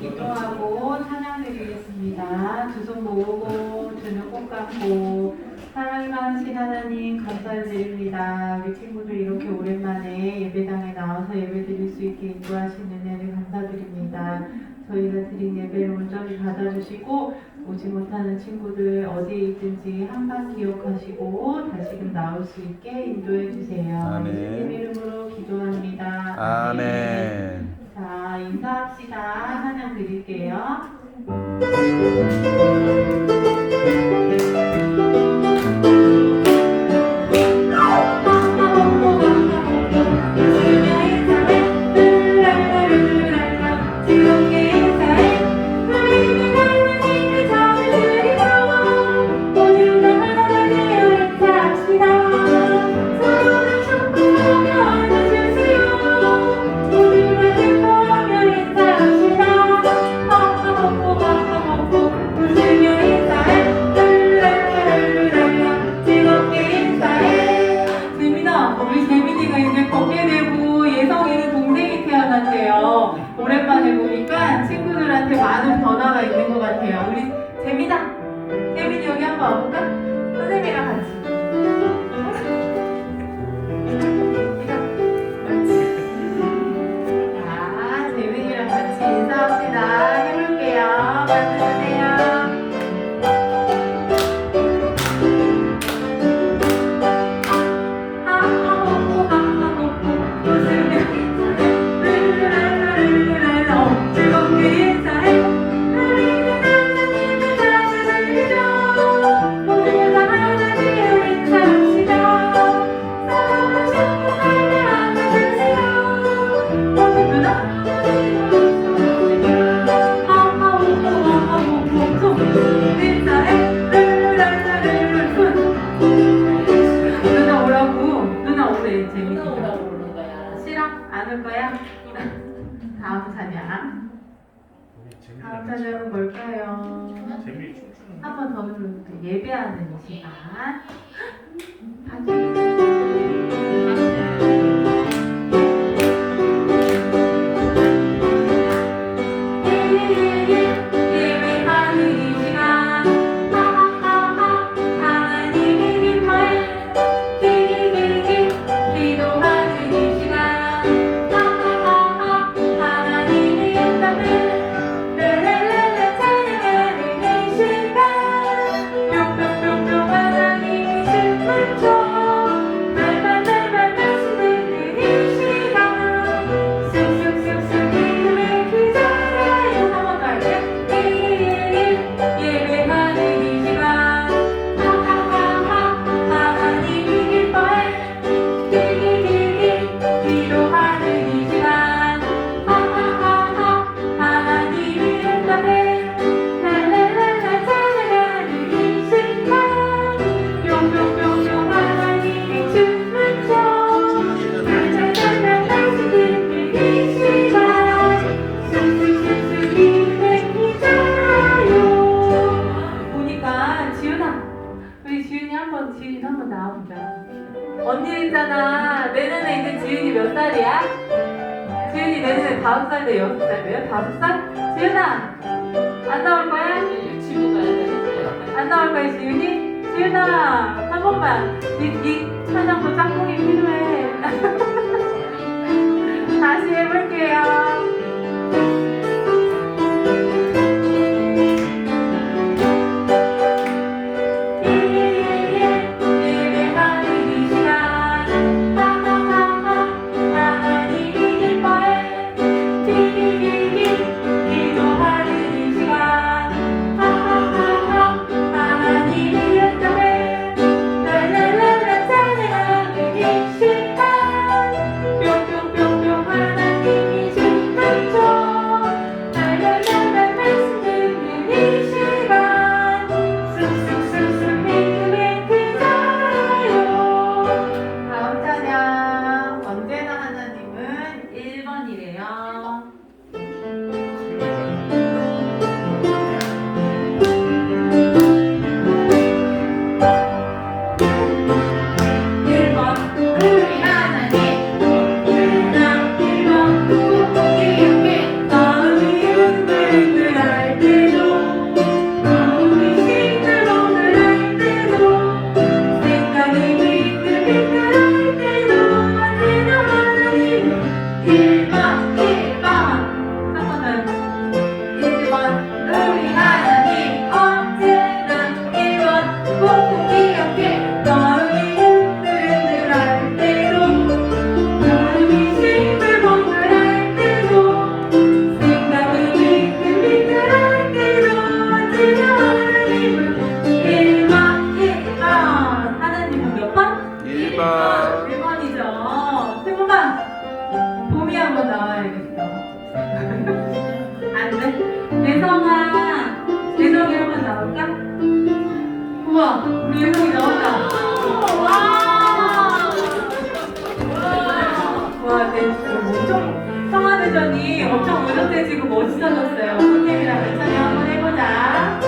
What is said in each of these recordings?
기도하고 찬양드리겠습니다. 두 손 모으고 두 눈 꼭 감고 사랑이 많으신 하나님 감사드립니다. 우리 친구들 이렇게 오랜만에 예배당에 나와서 예배 드릴 수 있게 인도하신 은혜를 감사드립니다. 저희가 드린 예배를 온전히 받아주시고 오지 못하는 친구들 어디에 있든지 항상 기억하시고 다시금 나올 수 있게 인도해 주세요. 아멘. 예수님 이름으로 기도합니다. 아멘. 자, 인사합시다. 찬양 드릴게요. 오랜만에 보니까 친구들한테 많은 변화가 있는 것 같아요. 우리 재민아, 재민이 여기 한번 와볼까? 선생님이랑 같이. 자, 재민이랑 같이 인사합시다. 해볼게요. 만나주세요. 다음 찬양. 다음 찬양은 뭘까요? 한 번 더 부르면 예배하는 이 시간. 지윤이 한번 나와보자. 언니 있잖아. 내년에 이제 지윤이 몇 살이야? 지윤이 내년에 5살 돼, 6살 돼요? 5살? 지윤아! 안 나올 거야? 안 나올 거야, 지윤이? 지윤아! 한 번만. 이 찬양도 짝꿍이 필요해. 다시 해볼게요. 예성아, 예성이 한번 나올까? 우와, 우리 예성이 나온다. 와, 엄청 성화대전이 엄청 의젓해지고 멋있어졌어요. 선생님이랑 같이 한번 해보자.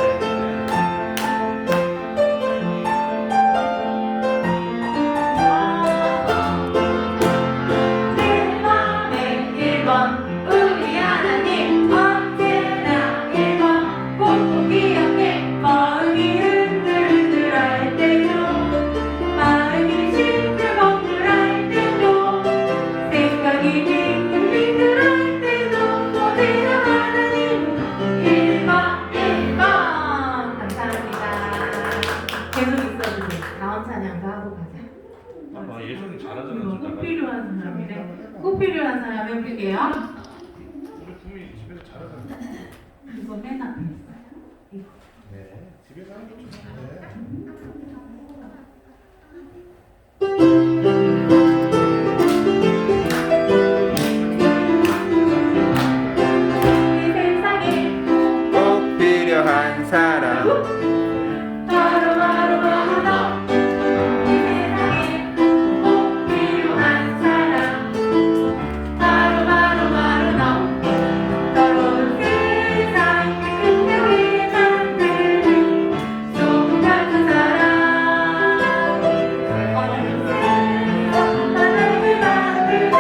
예선이 잘하잖아. 꼭 필요한 사람인데 꼭 필요한 사람 해볼게요. 우리 부모님 집에서 잘하잖아. 이거 맨 앞에 있어요. 이거. 네, 집에서 하는 것도 좋은데. 이 세상에 꼭 필요한 사람 바로 너. 이 세상에 꼭 필요한 사람 바로 너. 더러운 세상 끝내게 만드는 소금 같은 사람. 어느새 하나님을 만드는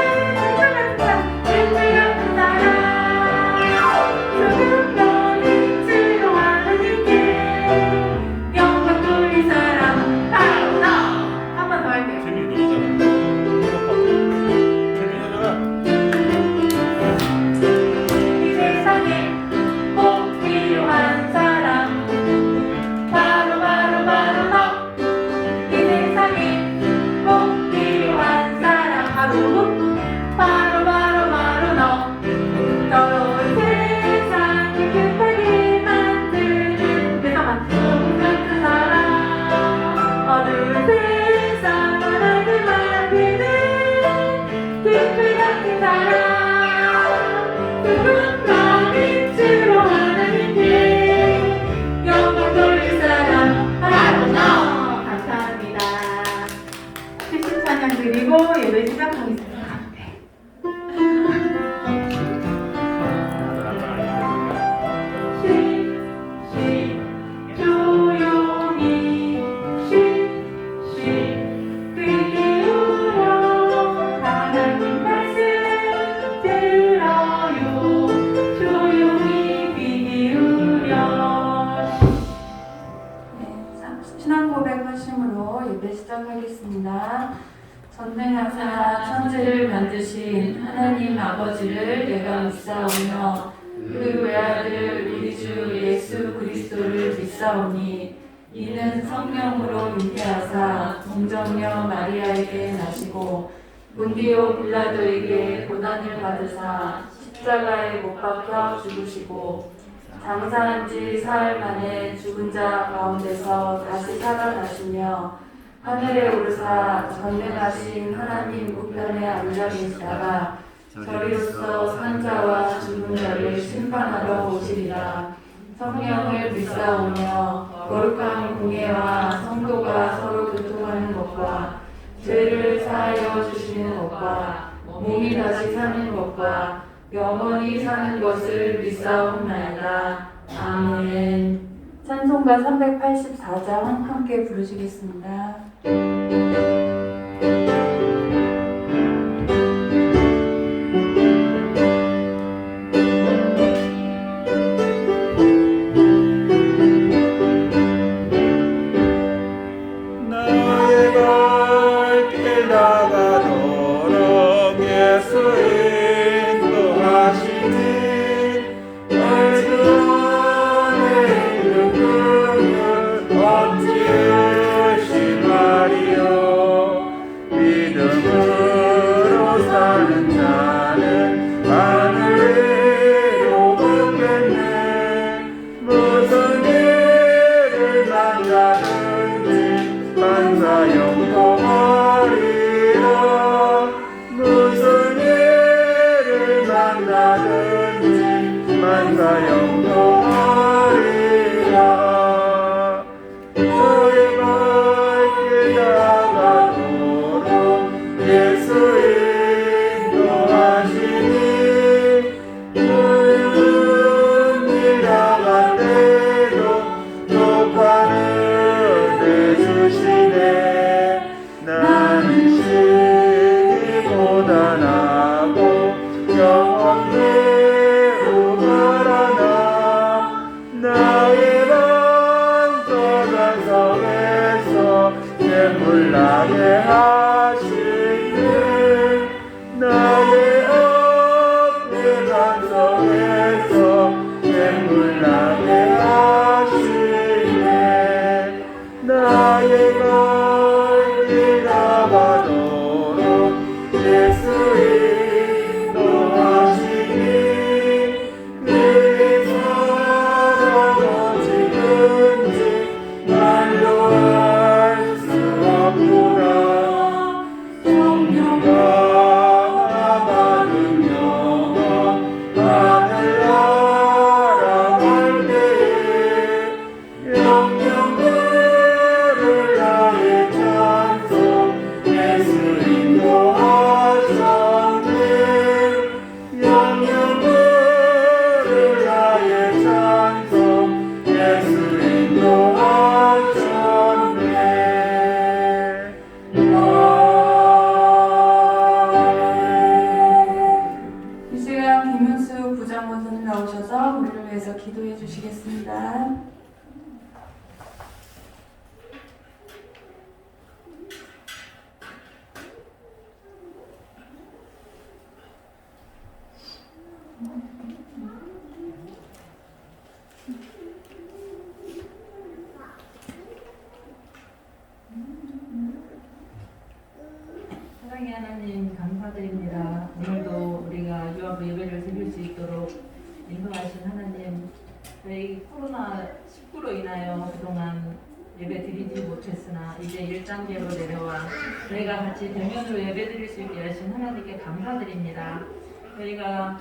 소금 같은 사람. 조금 더 빛으로 하나님께 영광 돌릴 사람 바로 너. 한 번 더 할게요. 재민이 노래잖아. 재민이 노래가. 이 세상에 꼭 필요한 사람 바로 너. 이 세상에 꼭 필요한 사람 바로 너. 더러운 세상을 급하게 만드는 내가 소금 같은 사람. 어두운 세상 하나를 만드는 빛을 같은 사람. 조금 더 빛으로 하나님께 영광 돌릴 사람 바로 너. 감사합니다. 출신 찬양 드리고 예배 시작하겠습니다. 조용히 귀 기울여 하나님 말씀 들어요. 조용히 귀 기울여. 신앙 고백하심으로 예배 시작하겠습니다. 전능하사 천지를 만드신 하나님 아버지를 내가 믿사오며 그 외아들 우리 주 예수 그리스도를 믿사오니 이는 성령으로 잉태하사 동정녀 마리아에게 나시고 본디오 빌라도에게 고난을 받으사 십자가에 못 박혀 죽으시고 장사한 지 사흘 만에 죽은 자 가운데서 다시 살아나시며 하늘에 오르사 전능하신 하나님 우편에 앉아 계시다가 저리로서 산자와 죽은 자를 심판하러 오시리라. 성령을 믿사오며 거룩한 공예와 성도가 서로 교통하는 것과 죄를 사하여 주시는 것과 몸이 다시 사는 것과 영원히 사는 것을 믿사옵나이다. 아멘. 찬송가 384장 함께 부르시겠습니다. 나의 발길 나가도록 예수 인도하시니 주 안에 있는 그는 어찌 심하리요. 믿음으로 사는 자는 하늘로 걷겠네. 무슨 일을 만나든지 만사 영통하리라. 무슨 일을 만나든지 만사 영통 찬송해서 맹물나게 하시네 나의 걸길 가봐도록 예수 인도하시니 그의 사랑 어찌든지 말로 알 수 없구나 성령과 받은 영혼 하늘나라 갈 때에 영영들을 나의 찬송 예수 인도하셨네 영영들을 나의 찬송 예수 인도하셨네 이 시간 김윤수 부장원사님 나오셔서 우리를 위해서 기도해 주시겠습니다. 사랑의 하나님 감사드립니다. 오늘도 우리가 유아부 예배를 드릴 수 있도록 인도하신 하나님, 저희 코로나19로 인하여 그동안 예배 드리지 못했으나 이제 1단계로 내려와 저희가 같이 대면으로 예배 드릴 수 있게 하신 하나님께 감사드립니다. 저희가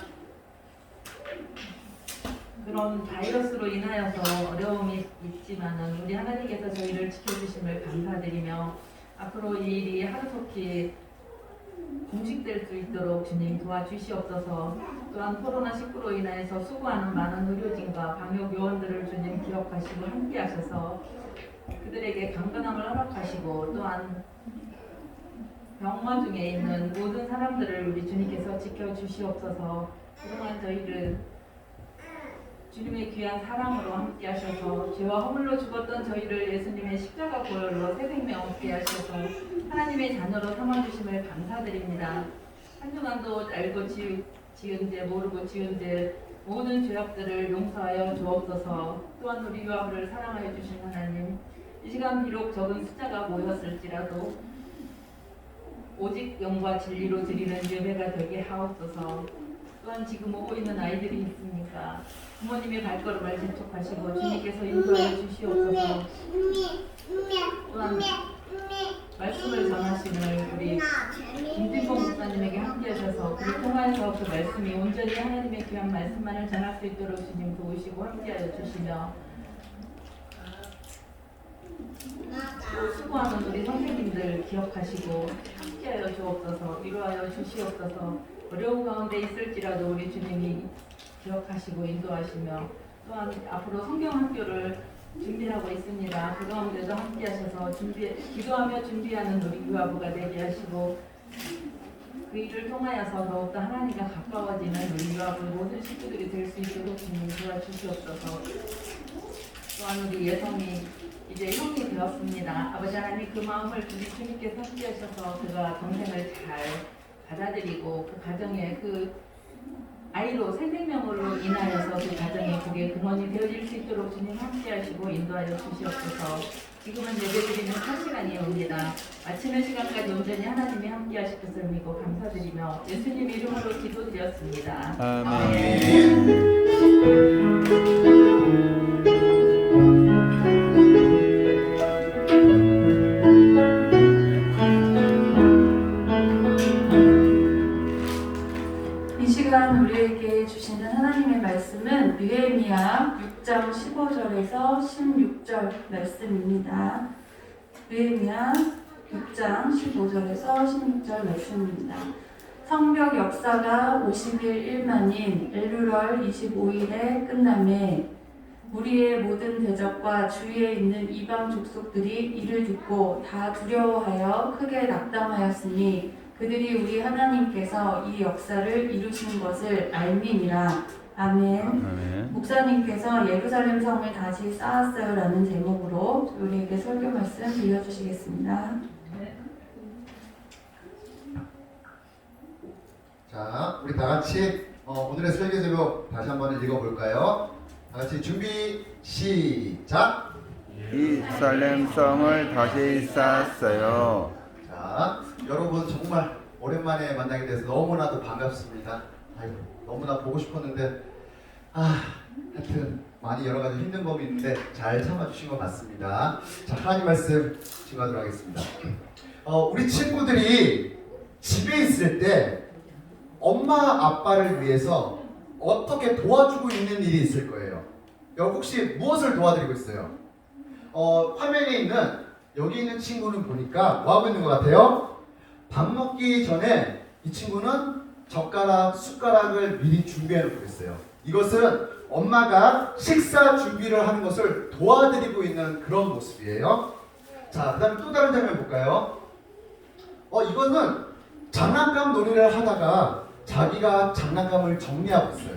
그런 바이러스로 인하여서 어려움이 있지만은 우리 하나님께서 저희를 지켜주심을 감사드리며 앞으로 이 일이 하루속히 종식될 수 있도록 주님 도와주시옵소서. 또한 코로나19로 인하여서 수고하는 많은 의료진과 방역 요원들을 주님 기억하시고 함께하셔서 그들에게 강건함을 허락하시고 또한 병원 중에 있는 모든 사람들을 우리 주님께서 지켜주시옵소서. 그동안 저희를 주님의 귀한 사랑으로 함께 하셔서 죄와 허물로 죽었던 저희를 예수님의 십자가 보혈로 새 생명 얻게 하셔서 하나님의 자녀로 삼아주심을 감사드립니다. 한 주간도 알고 지은 죄 모르고 지은 죄 모든 죄악들을 용서하여 주옵소서. 또한 우리 유아부를 사랑하여 주신 하나님, 이 시간 비록 적은 숫자가 모였을지라도 오직 영과 진리로 드리는 예배가 되게 하옵소서. 또한 지금 오고 있는 아이들이 있으니까 부모님의 발걸음을 재촉하시고 주님께서 인도하여 주시옵소서. 또한 말씀을 전하시는 우리 김진봉 목사님에게 함께하셔서 그를 통하여서 그 말씀이 온전히 하나님의 귀한 말씀만을 전할 수 있도록 주님 도우시고 함께하여 주시며 또 수고하는 우리 선생님들 기억하시고 함께하여 주옵소서. 위로하여 주시옵소서. 어려운 가운데 있을지라도 우리 주님이 기억하시고 인도하시며 또한 앞으로 성경학교를 준비하고 있습니다. 그 가운데도 함께하셔서 기도하며 준비하는 우리 유아부가 되게 하시고 그 일을 통하여서 더욱더 하나님과 가까워지는 우리 유아부 모든 식구들이 될 수 있도록 주님 도와주시옵소서. 또한 우리 예성이 이제 형이 되었습니다. 아버지 하나님 그 마음을 우리 주님께서 함께하셔서 그가 동생을 잘 받아들이고 그 가정에 그 아이로 생명으로 인하여서 그 가정에 그게 근원이 되어질 수 있도록 주님 함께하시고 인도하여 주시옵소서. 지금은 예배드리는 첫 시간이 옵니다. 마치는 시간까지 온전히 하나님이 함께하실 것을 믿고 감사드리며 예수님 이름으로 기도드렸습니다. 아멘. 이 시간 우리에게 주시는 하나님의 말씀은 느헤미야 6장 15절에서 16절 말씀입니다. 느헤미야 6장 15절에서 16절 말씀입니다. 성벽 역사가 50일 일만인 엘루럴 25일에 끝남에 우리의 모든 대적과 주위에 있는 이방 족속들이 이를 듣고 다 두려워하여 크게 낙담하였으니 그들이 우리 하나님께서 이 역사를 이루신 것을 알미니라. 아멘. 아멘. 목사님께서 예루살렘 성을 다시 쌓았어요 라는 제목으로 우리에게 설교 말씀 들려주시겠습니다. 자, 우리 다 같이 오늘의 설계 제목 다시 한번 읽어볼까요? 다 같이 준비 시작. 예루살렘 성을 다시 쌓았어요. 자, 여러분 정말 오랜만에 만나게 돼서 너무나도 반갑습니다. 아이고, 너무나 보고 싶었는데 하여튼 많이 여러 가지 힘든 법이 있는데 잘 참아주신 것 같습니다. 자, 하나님 말씀 증거하도록 하겠습니다. 우리 친구들이 집에 있을 때 엄마 아빠를 위해서 어떻게 도와주고 있는 일이 있을 거예요. 여러분 혹시 무엇을 도와드리고 있어요? 화면에 있는 여기 있는 친구는 보니까 뭐 하고 있는 것 같아요? 밥 먹기 전에 이 친구는 젓가락, 숟가락을 미리 준비해 놓고 있어요. 이것은 엄마가 식사 준비를 하는 것을 도와드리고 있는 그런 모습이에요. 자, 그 다음에 또 다른 장면 볼까요? 이거는 장난감 놀이를 하다가 자기가 장난감을 정리하고 있어요.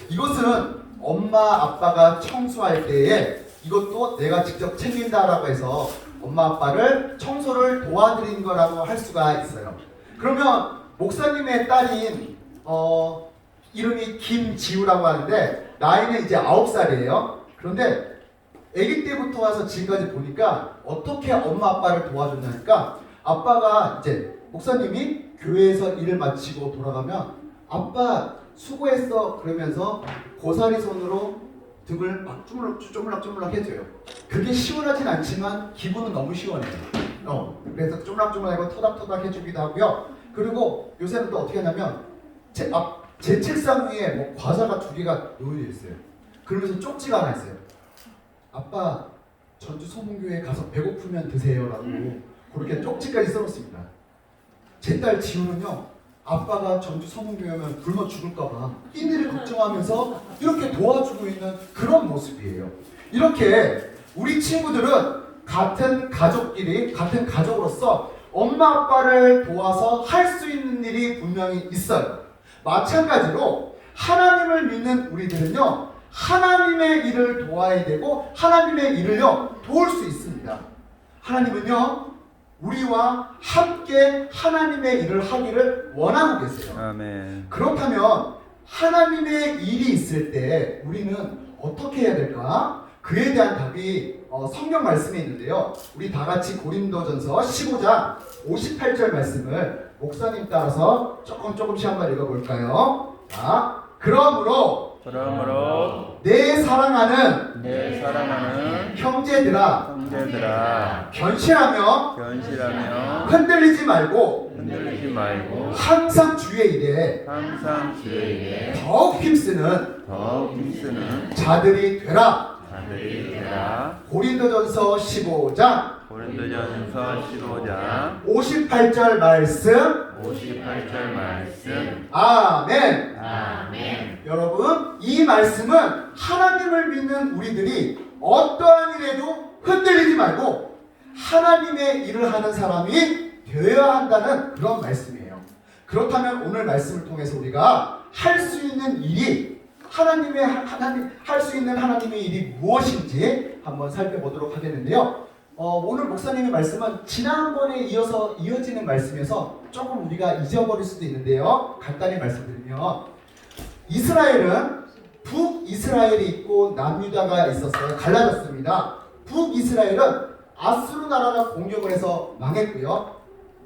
이것은 엄마 아빠가 청소할 때에 이것도 내가 직접 챙긴다라고 해서 엄마 아빠를 청소를 도와드린 거라고 할 수가 있어요. 그러면 목사님의 딸인 이름이 김지우라고 하는데 나이는 이제 9살이에요. 그런데 아기 때부터 와서 지금까지 보니까 어떻게 엄마 아빠를 도와줬냐니까 아빠가 이제 목사님이 교회에서 일을 마치고 돌아가면 아빠 수고했어 그러면서 고사리 손으로 등을 막 쪼물락쪼물락 해줘요. 그게 시원하진 않지만 기분은 너무 시원해요. 그래서 쪼물락쪼물락하고 토닥토닥 해주기도 하고요. 그리고 요새는 또 어떻게 하냐면 제 책상 위에 뭐 과자가 2개가 놓여져 있어요. 그러면서 쪽지가 하나 있어요. 아빠 전주 소문교회 가서 배고프면 드세요라고 그렇게 쪽지까지 써놓습니다. 제 딸 지우는요. 아빠가 전주 소문교회면 굶어 죽을까봐 이들을 걱정하면서 이렇게 도와주고 있는 그런 모습이에요. 이렇게 우리 친구들은 같은 가족끼리 같은 가족으로서 엄마 아빠를 도와서 할 수 있는 일이 분명히 있어요. 마찬가지로 하나님을 믿는 우리들은요. 하나님의 일을 도와야 되고 하나님의 일을요. 도울 수 있습니다. 하나님은요. 우리와 함께 하나님의 일을 하기를 원하고 계세요. 아멘. 그렇다면 하나님의 일이 있을 때 우리는 어떻게 해야 될까? 그에 대한 답이 성경 말씀에 있는데요. 우리 다 같이 고린도전서 15장 58절 말씀을 목사님 따라서 조금씩 한번 읽어볼까요? 자, 그러므로 내 사랑하는 형제들아 변실하며 흔들리지 말고 항상 주의 일에 더욱 힘쓰는 자들이 되라. 고린도전서 15장 58절 말씀. 아멘. 여러분, 이 말씀은 하나님을 믿는 우리들이 어떠한 일에도 흔들리지 말고 하나님의 일을 하는 사람이 되어야 한다는 그런 말씀이에요. 그렇다면 오늘 말씀을 통해서 우리가 할 수 있는 일이 할 수 있는 하나님의 일이 무엇인지 한번 살펴보도록 하겠는데요. 오늘 목사님의 말씀은 지난번에 이어지는 말씀에서 조금 우리가 잊어버릴 수도 있는데요. 간단히 말씀드리면 이스라엘은 북이스라엘이 있고 남유다가 있었어요. 갈라졌습니다. 북이스라엘은 아수르 나라가 공격을 해서 망했고요.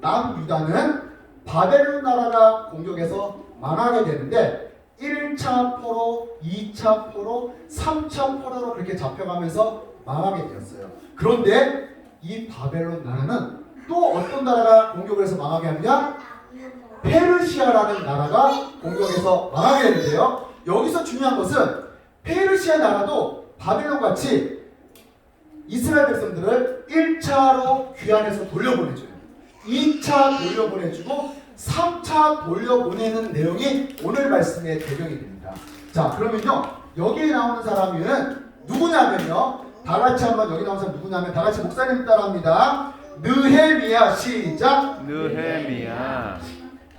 남유다는 바벨론 나라가 공격해서 망하게 되는데 1차 포로, 2차 포로, 3차 포로로 그렇게 잡혀가면서 망하게 되었어요. 그런데 이 바벨론 나라는 또 어떤 나라가 공격을 해서 망하게 하느냐? 페르시아라는 나라가 공격해서 망하게 되는데요. 여기서 중요한 것은 페르시아 나라도 바벨론같이 이스라엘 백성들을 1차로 귀환해서 돌려보내줘요. 2차 돌려보내주고 3차 돌려보내는 내용이 오늘 말씀의 배경이 됩니다. 자, 그러면요. 여기에 나오는 사람은 누구냐면요. 다 같이 한번 여기 나오는 사람 누구냐면 다 같이 목사님 따라합니다. 느헤미야. 시작. 느헤미야.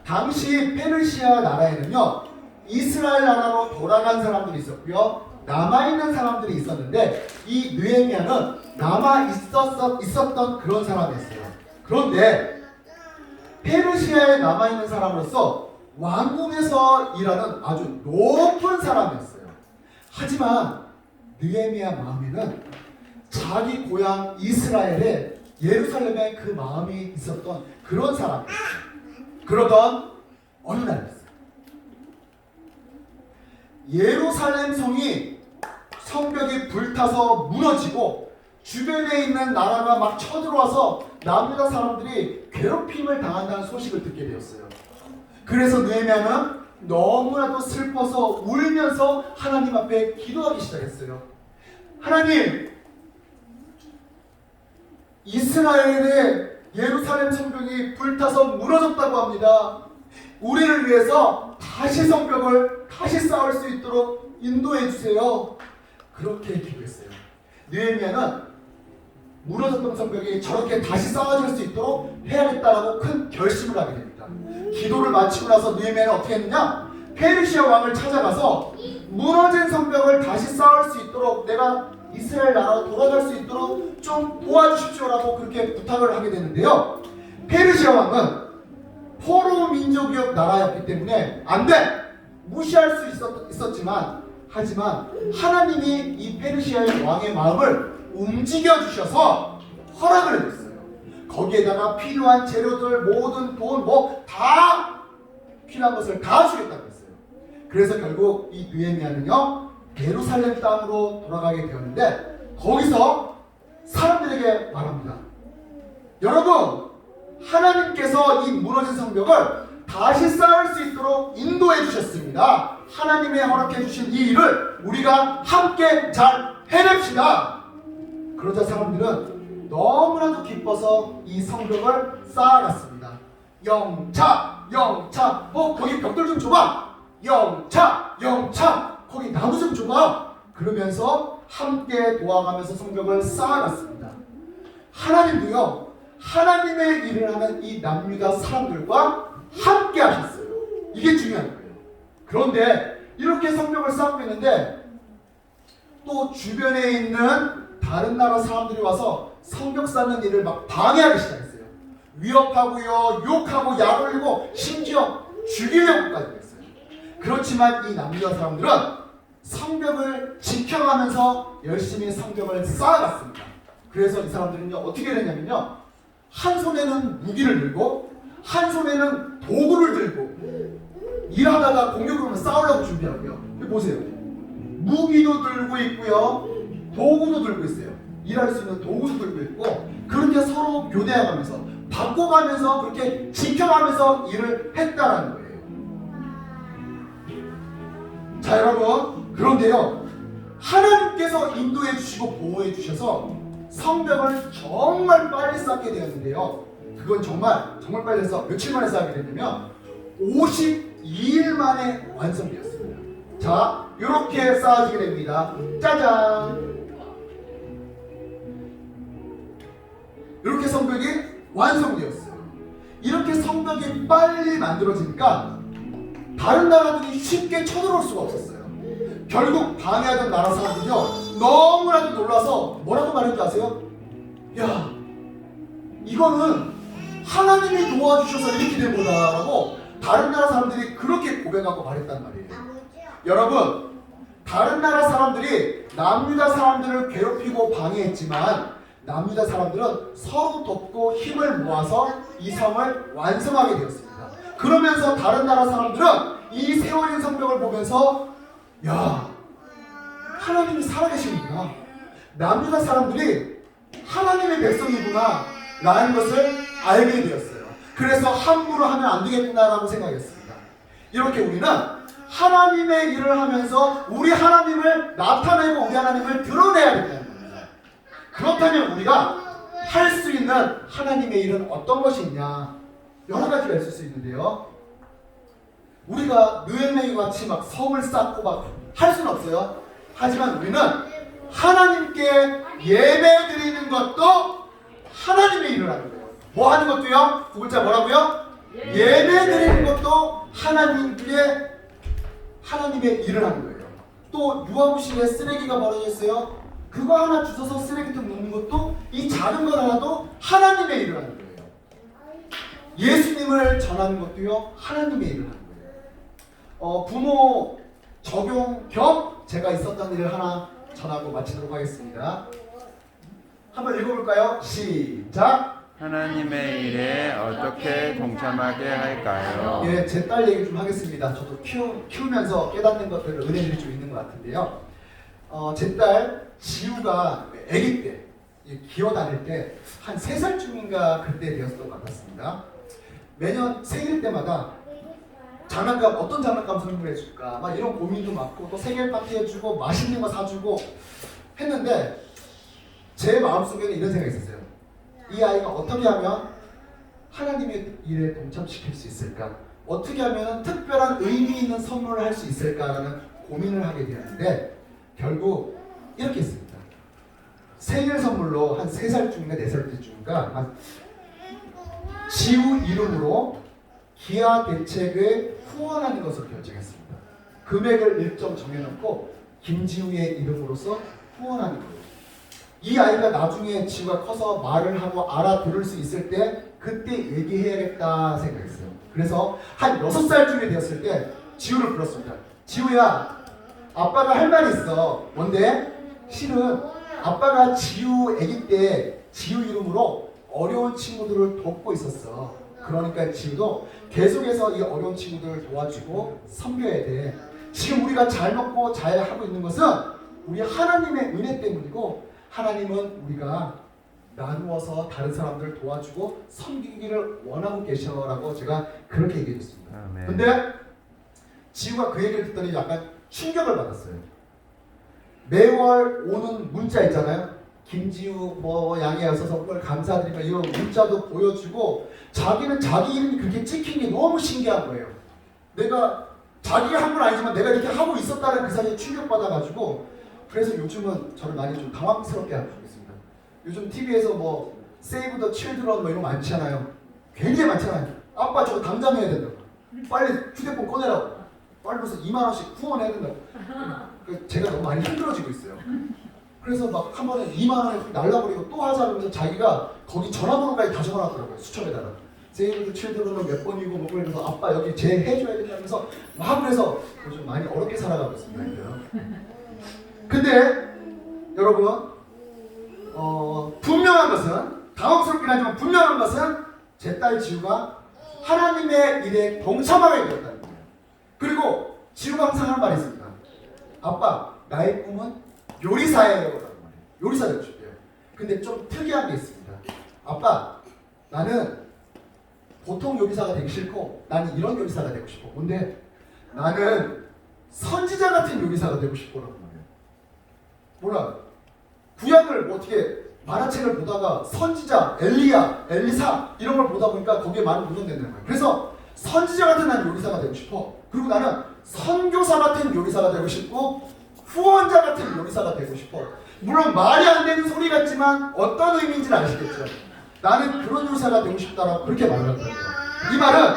당시 페르시아 나라에는요. 이스라엘 나라로 돌아간 사람들이 있었고요. 남아있는 사람들이 있었는데 이 느헤미야는 있었던 그런 사람이었어요. 그런데 페르시아에 남아있는 사람으로서 왕궁에서 일하는 아주 높은 사람이었어요. 하지만 느헤미야 마음에는 자기 고향 이스라엘에 예루살렘에 그 마음이 있었던 그런 사람이었어요. 그러던 어느 날이었어요. 예루살렘 성이 성벽이 불타서 무너지고 주변에 있는 나라가 막 쳐들어와서 남유다 사람들이 괴롭힘을 당한다는 소식을 듣게 되었어요. 그래서 느헤미야는 너무나도 슬퍼서 울면서 하나님 앞에 기도하기 시작했어요. 하나님, 이스라엘의 예루살렘 성벽이 불타서 무너졌다고 합니다. 우리를 위해서 다시 성벽을 다시 쌓을 수 있도록 인도해 주세요. 그렇게 기도했어요. 느헤미야는 무너졌던 성벽이 저렇게 다시 쌓아질 수 있도록 해야겠다라고 큰 결심을 하게 됩니다. 기도를 마치고 나서 느헤미야는 어떻게 했느냐? 페르시아 왕을 찾아가서 무너진 성벽을 다시 쌓을 수 있도록 내가 이스라엘 나라로 돌아갈 수 있도록 좀 도와주십시오라고 그렇게 부탁을 하게 되는데요. 페르시아 왕은 포로 민족의 나라였기 때문에 안 돼! 무시할 수 있었지만 하지만 하나님이 이 페르시아의 왕의 마음을 움직여 주셔서 허락을 해줬어요. 거기에다가 필요한 재료들 모든 돈 뭐 다 필요한 것을 다 주겠다고 했어요. 그래서 결국 이 느헤미야는요 예루살렘 땅으로 돌아가게 되었는데 거기서 사람들에게 말합니다. 여러분, 하나님께서 이 무너진 성벽을 다시 쌓을 수 있도록 인도해 주셨습니다. 하나님이 허락해 주신 이 일을 우리가 함께 잘 해냅시다. 그러자 사람들은 너무나도 기뻐서 이 성벽을 쌓아갔습니다. 영차, 영차, 거기 벽돌 좀 줘봐. 영차, 영차, 거기 나무 좀 줘봐. 그러면서 함께 도와가면서 성벽을 쌓아갔습니다. 하나님도요, 하나님의 일을 하는 이 남유다 사람들과 함께 하셨어요. 이게 중요한 거예요. 그런데 이렇게 성벽을 쌓고 있는데 또 주변에 있는 다른 나라 사람들이 와서 성벽 쌓는 일을 막 방해하기 시작했어요. 위협하고요, 욕하고 약 올리고 심지어 죽이려고까지 했어요. 그렇지만 이 남유다 사람들은 성벽을 지켜가면서 열심히 성벽을 쌓아갔습니다. 그래서 이 사람들은요 어떻게 됐냐면요, 한 손에는 무기를 들고 한 손에는 도구를 들고 일하다가 공격을 하면 싸우려고 준비하고요. 여기 보세요. 무기도 들고 있고요, 도구도 들고 있어요. 일할 수 있는 도구도 들고 있고, 그렇게 서로 교대해가면서 바꿔가면서 그렇게 지켜가면서 일을 했다라는 거예요. 자 여러분, 그런데요 하나님께서 인도해 주시고 보호해 주셔서 성벽을 정말 빨리 쌓게 되었는데요, 그건 정말 빨리 해서 며칠 만에 쌓게 됐냐면 52일 만에 완성되었습니다. 자, 이렇게 쌓아지게 됩니다. 짜잔! 이렇게 성벽이 완성되었어요. 이렇게 성벽이 빨리 만들어지니까 다른 나라들이 쉽게 쳐들어올 수가 없었어요. 결국 방해하던 나라 사람들이요 너무나도 놀라서 뭐라고 말했는지 아세요? 야, 이거는 하나님이 도와주셔서 이렇게 된 거다라고 다른 나라 사람들이 그렇게 고백하고 말했단 말이에요. 여러분, 다른 나라 사람들이 남유다 사람들을 괴롭히고 방해했지만 남유다 사람들은 서로 돕고 힘을 모아서 이 성을 완성하게 되었습니다. 그러면서 다른 나라 사람들은 이 세워진 성벽을 보면서 야, 하나님이 살아계시는구나, 남유다 사람들이 하나님의 백성이구나 라는 것을 알게 되었어요. 그래서 함부로 하면 안 되겠구나라고 생각했습니다. 이렇게 우리는 하나님의 일을 하면서 우리 하나님을 나타내고 우리 하나님을 드러내야 된다는 겁니다. 그렇다면 우리가 할 수 있는 하나님의 일은 어떤 것이 있냐, 여러 가지가 있을 수 있는데요, 우리가 느헤미야 같이 막 성을 쌓고 막 할 수는 없어요. 하지만 우리는 하나님께 예배 드리는 것도 하나님의 일을 하는 거예요. 뭐 하는 것도요? 두 글자 뭐라고요? 예배 드리는 것도 하나님의 일을 하는 거예요. 또 유아부실에 쓰레기가 버려져 있어요. 그거 하나 주워서 쓰레기통 놓는 것도, 이 작은 것 하나도 하나님의 일을 하는 거예요. 예수님을 전하는 것도요 하나님의 일을 하는 거예요. 부모 적용 겸 제가 있었던 일을 하나 전하고 마치도록 하겠습니다. 한번 읽어볼까요? 시작. 하나님의 일에 어떻게 동참하게 할까요? 예, 제 딸 얘기 좀 하겠습니다. 저도 키우면서 깨닫는 것들 은혜들이 좀 있는 것 같은데요. 제 딸 지우가 아기 때 기어다닐 때 한 3살쯤인가 그때 되었던 것 같았습니다. 매년 생일 때마다 장난감 어떤 장난감 선물해 줄까 막 이런 고민도 많고 또 생일 파티 해주고 맛있는 거 사주고 했는데 제 마음속에는 이런 생각이 있었어요. 이 아이가 어떻게 하면 하나님의 일에 동참시킬 수 있을까? 어떻게 하면 특별한 의미 있는 선물을 할 수 있을까라는 고민을 하게 되었는데 결국 이렇게 했습니다. 생일 선물로 한 3살쯤인가 4살쯤인가 지우 이름으로 기아 대책을 후원하는 것을 결정했습니다. 금액을 일정 정해놓고 김지우의 이름으로서 후원하는 거예요. 이 아이가 나중에 지우가 커서 말을 하고 알아들을 수 있을 때 그때 얘기해야겠다 생각했어요. 그래서 한 6살쯤이 되었을 때 지우를 불렀습니다. 지우야, 아빠가 할 말이 있어. 뭔데? 실은 아빠가 지우 아기 때 지우 이름으로 어려운 친구들을 돕고 있었어. 그러니까 지우도 계속해서 이 어려운 친구들을 도와주고 섬겨야 돼. 지금 우리가 잘 먹고 잘 하고 있는 것은 우리 하나님의 은혜 때문이고 하나님은 우리가 나누어서 다른 사람들을 도와주고 섬기기를 원하고 계셔라고 제가 그렇게 얘기해 줬습니다. 아멘. 근데 지우가 그 얘기를 듣더니 약간 충격을 받았어요. 매월 오는 문자 있잖아요. 김지우 뭐 양해 없어서 정말 감사드리며 이런 문자도 보여주고 자기는 자기 이름이 그렇게 찍힌 게 너무 신기한 거예요. 내가 자기가 한 건 아니지만 내가 이렇게 하고 있었다는 그 사실에 충격받아가지고 그래서 요즘은 저를 많이 좀 당황스럽게 하고 있습니다. 요즘 TV에서 뭐 세이브 더 칠드런 뭐 이런 거 많잖아요. 굉장히 많잖아요. 아빠 저거 당장 해야 된다고. 빨리 휴대폰 꺼내라고. 빨리 무슨 2만 원씩 후원해야 된다고. 제가 너무 많이 힘들어지고 있어요. 그래서 막 한 번에 2만 원에 날라버리고 또 하자면서 자기가 거기 전화번호까지 다 적어놨더라고요. 수첩에다가. 세이브 더 칠드런은 몇 번이고 뭐 그래서 아빠 여기 제 해줘야 된다면서 막 그래서 요즘 많이 어렵게 살아가고 있습니다. 근데 여러분 분명한 것은 당황스럽긴 하지만 분명한 것은 제 딸 지우가 하나님의 일에 동참하게 되었다는 거예요. 그리고 지우가 항상 하는 말이 있습니다. 아빠 나의 꿈은 요리사예요 라는 말이에요. 요리사 되고 싶대요. 근데 좀 특이한 게 있습니다. 아빠 나는 보통 요리사가 되기 싫고 나는 이런 요리사가 되고 싶어. 뭔데? 나는 선지자 같은 요리사가 되고 싶어라고 말해요. 몰라. 구약을 뭐 어떻게 만화책을 보다가 선지자, 엘리야, 엘리사 이런 걸 보다 보니까 거기에 많이 묻어낸다는 거예요. 그래서 선지자 같은 난 요리사가 되고 싶어. 그리고 나는 선교사 같은 요리사가 되고 싶고 후원자 같은 요리사가 되고 싶어. 물론 말이 안 되는 소리 같지만 어떤 의미인지는 아시겠죠? 나는 그런 요리사가 되고 싶다라고 그렇게 말하더라고요. 이 말은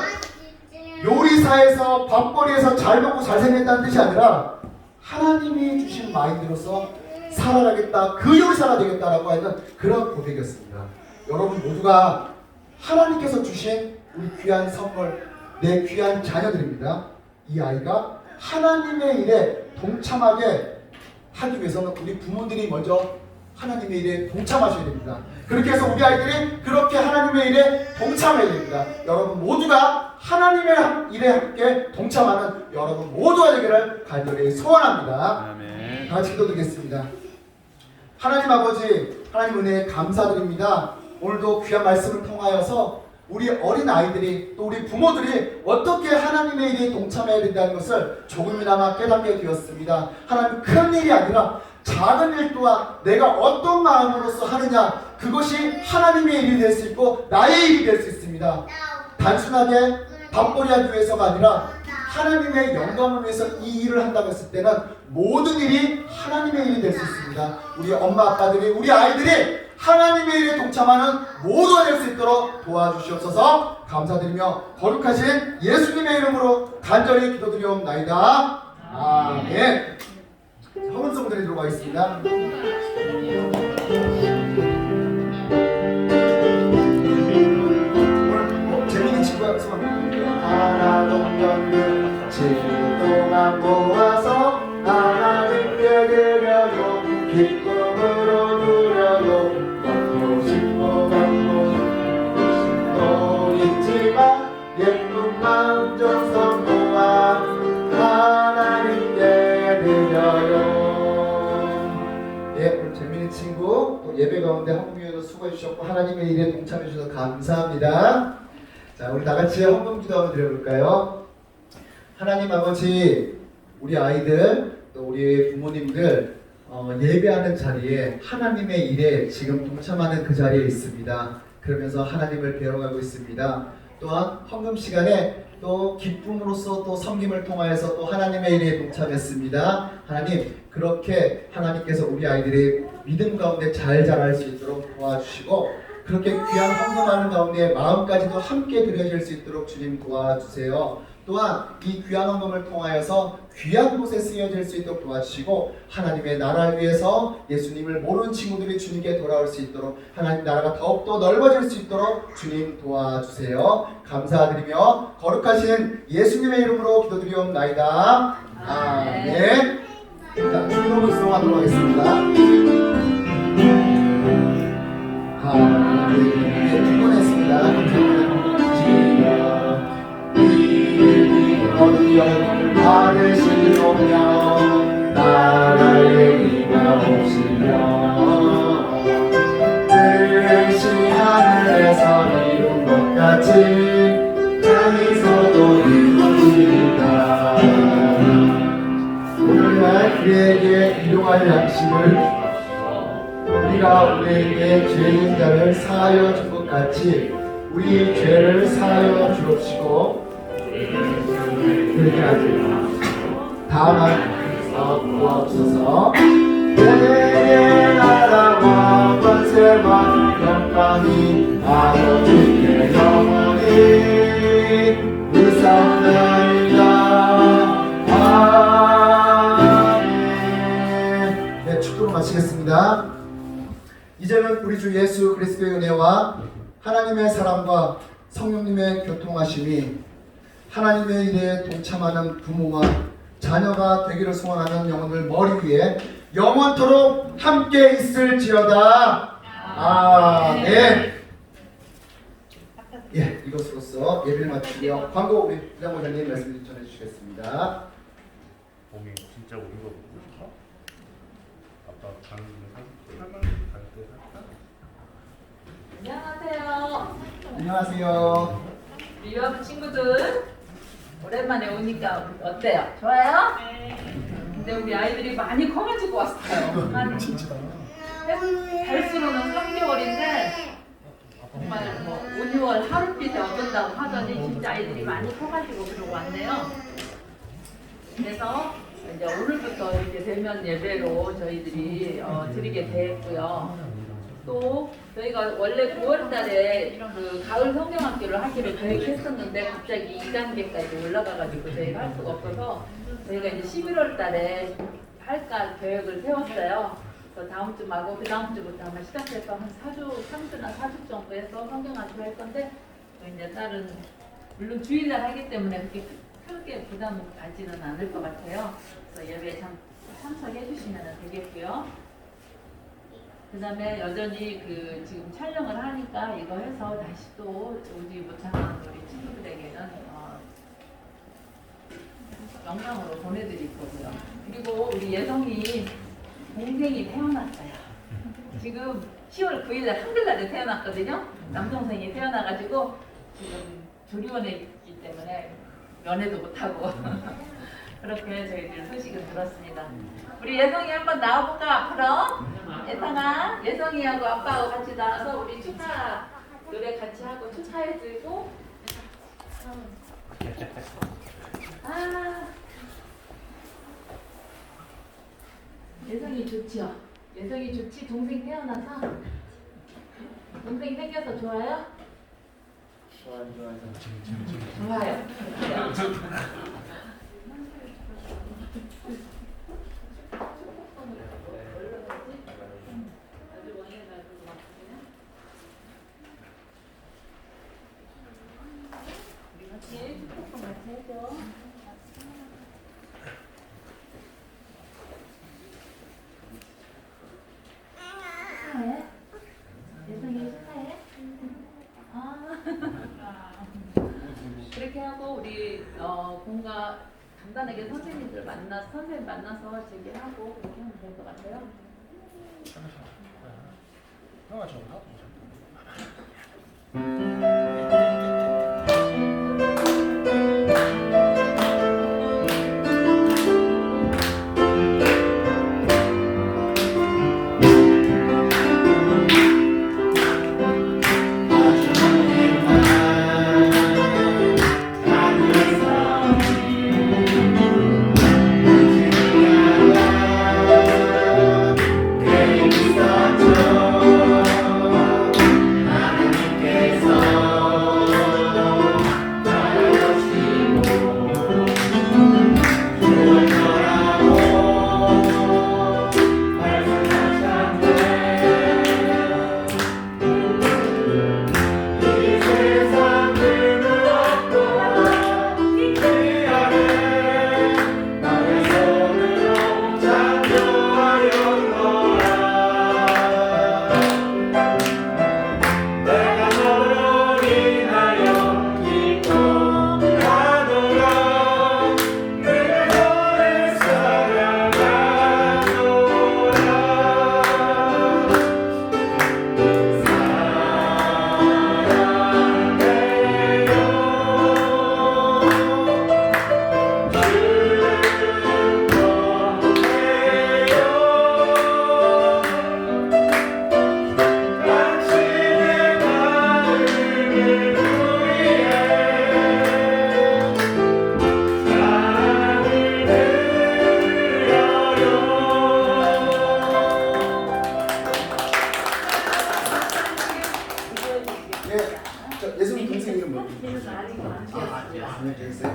요리사에서 밥벌이에서 잘 먹고 잘생겼다는 뜻이 아니라 하나님이 주신 마인드로서 살아가겠다, 그 요리사가 되겠다라고 하는 그런 고백이었습니다. 여러분 모두가 하나님께서 주신 우리 귀한 선물, 내 귀한 자녀들입니다. 이 아이가 하나님의 일에 동참하게 하기 위해서는 우리 부모들이 먼저 하나님의 일에 동참하셔야 됩니다. 그렇게 해서 우리 아이들이 그렇게 하나님의 일에 동참해야 됩니다. 여러분 모두가 하나님의 일에 함께 동참하는 여러분 모두가 되기를 간절히 소원합니다. 아멘. 다 같이 기도드리겠습니다. 하나님 아버지, 하나님 은혜에 감사드립니다. 오늘도 귀한 말씀을 통하여서 우리 어린 아이들이 또 우리 부모들이 어떻게 하나님의 일에 동참해야 된다는 것을 조금이나마 깨닫게 되었습니다. 하나님 큰 일이 아니라 작은 일 또한 내가 어떤 마음으로서 하느냐 그것이 하나님의 일이 될 수 있고 나의 일이 될 수 있습니다. 단순하게 밥벌이 하기 위해서가 아니라 하나님의 영광을 위해서 이 일을 한다고 했을 때는 모든 일이 하나님의 일이 될 수 있습니다. 우리 엄마 아빠들이 우리 아이들이 하나님의 일에 동참하는 모두가 될 수 있도록 도와주시옵소서. 감사드리며 거룩하신 예수님의 이름으로 간절히 기도드리옵나이다. 아멘. 헌성 드리도록 하겠습니다. 오늘 재밌는 친구가 있으면 하나 동전 기쁨으로 누려도 걷고 싶고 걷고 싶고 있지만 예쁜 마음 정성 또한 하나님께 드려요. 예, 오늘 재민이 친구 또 예배 가운데 헌금위원으로 수고해 주셨고 하나님의 일에 동참해 주셔서 감사합니다. 자, 우리 다 같이 헌금 기도 한번 드려볼까요? 하나님 아버지, 우리 아이들 또 우리 부모님들 예배하는 자리에 하나님의 일에 지금 동참하는 그 자리에 있습니다. 그러면서 하나님을 배워가고 있습니다. 또한 헌금 시간에 또 기쁨으로써 또 섬김을 통하여서 또 하나님의 일에 동참했습니다. 하나님, 그렇게 하나님께서 우리 아이들이 믿음 가운데 잘 자랄 수 있도록 도와주시고 그렇게 귀한 헌금하는 가운데 마음까지도 함께 드려질 수 있도록 주님 도와주세요. 또한 이 귀한 헌금을 통하여서 귀한 곳에 쓰여질 수 있도록 도와주시고 하나님의 나라를 위해서 예수님을 모르는 친구들이 주님께 돌아올 수 있도록 하나님 나라가 더욱더 넓어질 수 있도록 주님 도와주세요. 감사드리며 거룩하신 예수님의 이름으로 기도드리옵나이다. 아멘. 자, 기도를 수행하도록 하겠습니다. 하나님께 기도했습니다. 어디에 받으시오며 나라의 이가 없으며 뜻이 하늘에서 이룬 것 같이 땅에서도 이루시리라. 오늘날 우리에게 일용할 양식을 우리가 우리에게 죄 있는 자를 사하여 준 것 같이 우리 죄를 사하여 주옵시고 그렇게 하지 다만 구하옵소서. 내 나라와 권세와 영광이 아버지께 영원히 의사옵나이다. 아멘. 네, 축도로 마치겠습니다. 이제는 우리 주 예수 그리스도의 은혜와 하나님의 사랑과 성령님의 교통하심이 하나님의 일에 동참하는 부모와 자녀가 되기를 소원하는 영혼들 머리 위에 영원토록 함께 있을지어다. 아멘. 예, 이것으로써 예배를 마치고요. 광고 우리 부장 목사님 말씀 전해주시겠습니다. 봄이 진짜 우는 거 보고 싶어? 아빠 가는 길 갈때 안녕하세요. 안녕하세요. 우리 유아부 친구들 오랜만에 오니까 어때요? 좋아요? 근데 우리 아이들이 많이 커가지고 왔어요. 한 달수로는 3개월인데 정말 뭐 5, 6월 하루빛에 어쩐다고 하더니 진짜 아이들이 많이 커가지고 그러고 왔네요. 그래서 이제 오늘부터 이렇게 대면 예배로 저희들이 드리게 됐고요. 또 저희가 원래 9월달에 그 가을 성경학교를 하기로 계획했었는데 갑자기 2단계까지 올라가가지고 저희가 할 수가 없어서 저희가 이제 11월달에 할까 계획을 세웠어요. 그래서 다음 주하고 그 다음 주부터 아마 시작해서 한 3주나 4주 정도 해서 성경학교 할 건데 이제 딸은 물론 주일날 하기 때문에 그렇게 크게 부담 가지는 않을 것 같아요. 그래서 예배에 참석해 주시면 되겠고요. 그 다음에 여전히 그 지금 촬영을 하니까 이거 해서 다시 또 오지 못하는 우리 친구들에게는 영상으로 보내드릴 거고요. 그리고 우리 예성이 동생이 태어났어요. 지금 10월 9일날 한글날에 태어났거든요. 남동생이 태어나가지고 지금 조리원에 있기 때문에 면회도 못하고 그렇게 저희들 소식을 들었습니다. 우리 예성이 한번 나와볼까 앞으로? 예성아, 예성이하고 아빠하고 같이 나와서 우리 축하 노래 같이 하고 축하해주고. 예성이 좋지요? 예성이 좋지? 동생 태어나서? 동생 생겨서 좋아요? 좋아요. 간단하게 선생님 만나서 제기하고 그렇게 하면 될 것 같아요. 형아 저 하고 예수님 동생 이름 뭐예요?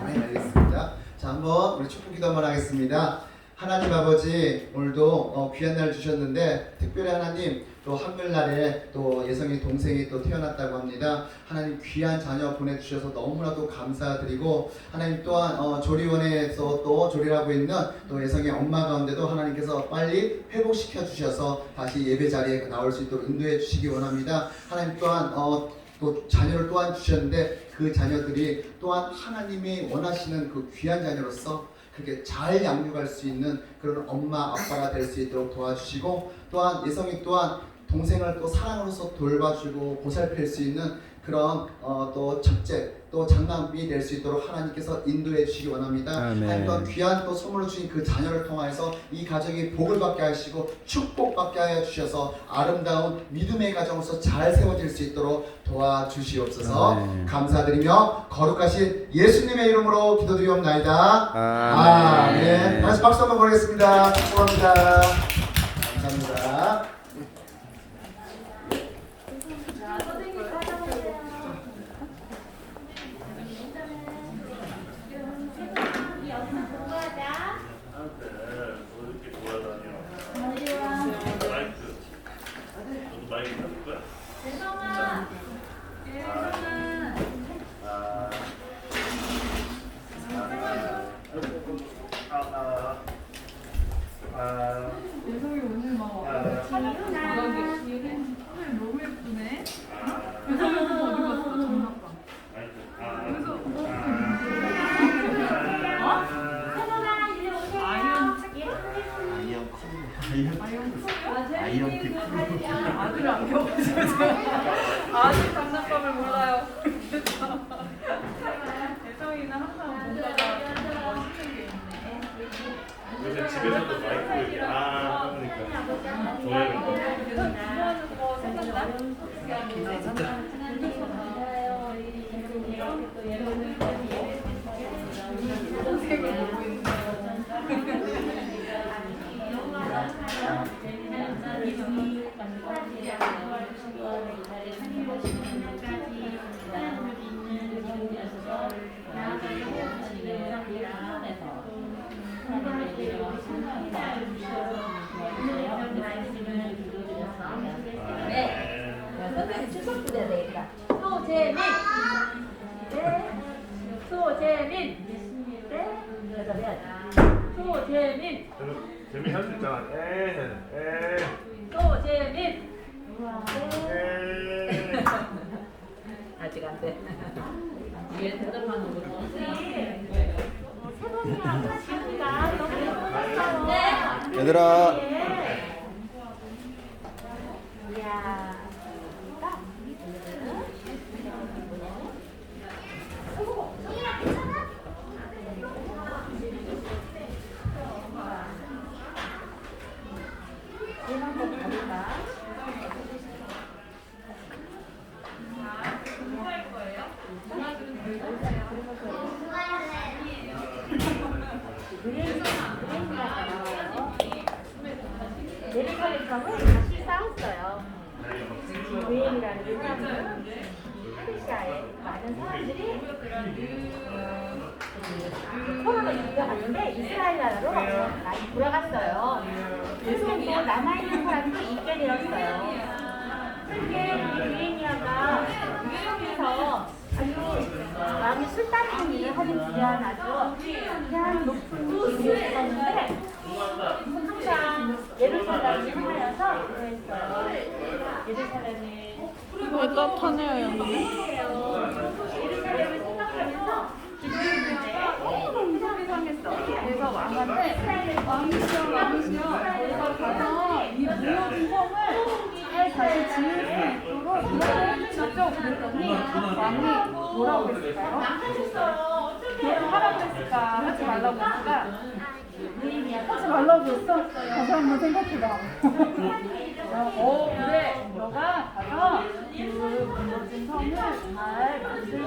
알겠습니다. 자, 한번 우리 축복 기도 한번 하겠습니다. 하나님 아버지, 오늘도 귀한 날 주셨는데 특별히 하나님 또 한글날에 또 예성이 동생이 또 태어났다고 합니다. 하나님 귀한 자녀 보내주셔서 너무나도 감사드리고, 하나님 또한 조리원에서 또 조리하고 있는 또 예성의 엄마 가운데도 하나님께서 빨리 회복시켜 주셔서 다시 예배 자리에 나올 수 있도록 인도해 주시기 원합니다. 하나님 또한 또 자녀를 또한 주셨는데 그 자녀들이 또한 하나님이 원하시는 그 귀한 자녀로서 그렇게 잘 양육할 수 있는 그런 엄마 아빠가 될 수 있도록 도와주시고, 또한 예성이 또한 동생을 또 사랑으로서 돌봐주고 보살필 수 있는 그런 또 첫째 또 장남이 될 수 있도록 하나님께서 인도해 주시기 원합니다. 하나님 또한 귀한 또 선물로 주신 그 자녀를 통하여서 이 가정이 복을 받게 하시고 축복받게 하여 주셔서 아름다운 믿음의 가정으로서 잘 세워질 수 있도록 도와주시옵소서. 감사드리며 거룩하신 예수님의 이름으로 기도드리옵나이다. 아멘. 다시 박수 한번 보내겠습니다. 축복합니다. 감사합니다. 마이크 할 거야? 예성이 오늘 막 너무 예쁘네. 예성이 오늘 어디 갔어? 장난감. 아들을 안 겪어서 아직 장난감을 몰라요. 예성이는 항상 뭔가가 멋있는 게 있네. 요새 집에서도 마이크 얘기 그러니까 좋아하는 거 생각나? 동생을 보고 있는 거. 네. 선생님 추석 부대 되겠다. 소재민. 네. 소재민. 네. 그래서 해야지. 소재민. 재미 할 수 있잖아. 소재민. 에. 아직 안 돼. 위에 대답하는 거. 얘들아. 메리카리kam을 다시 쌓았어요. 유엔이라는 사람은 페르시아에 많은 사람들이 포로로 이겨갔는데 이스라엘 나라로 많이 돌아갔어요. 그래서 또 남아있는 사람도 있게 되었어요. 그게 유엔이아가 유엔에서 아주 마음이 술따르는 일을 하는 귀한 아주 귀한 높은 분이었는데 항상 예루살렘을 향하여서 기도했어요. 예루살렘에 왜 따뜻하네요, 여기. 예루살렘을 생각하면서 기도했는데 너무 이상했어. 그래서 왕한테 왕이시여 저희가 가서 이 무너진 성을 잘 다시 지을 수 있도록 도와주십시오 그랬더니 왕이 뭐라고 했을까요? 하라고 했을까? 하지 말라고 했을까? 하지 말라고 했어? 다시 한번 생각해봐. 그래 너가 가서 그 무너진 성을 잘 만들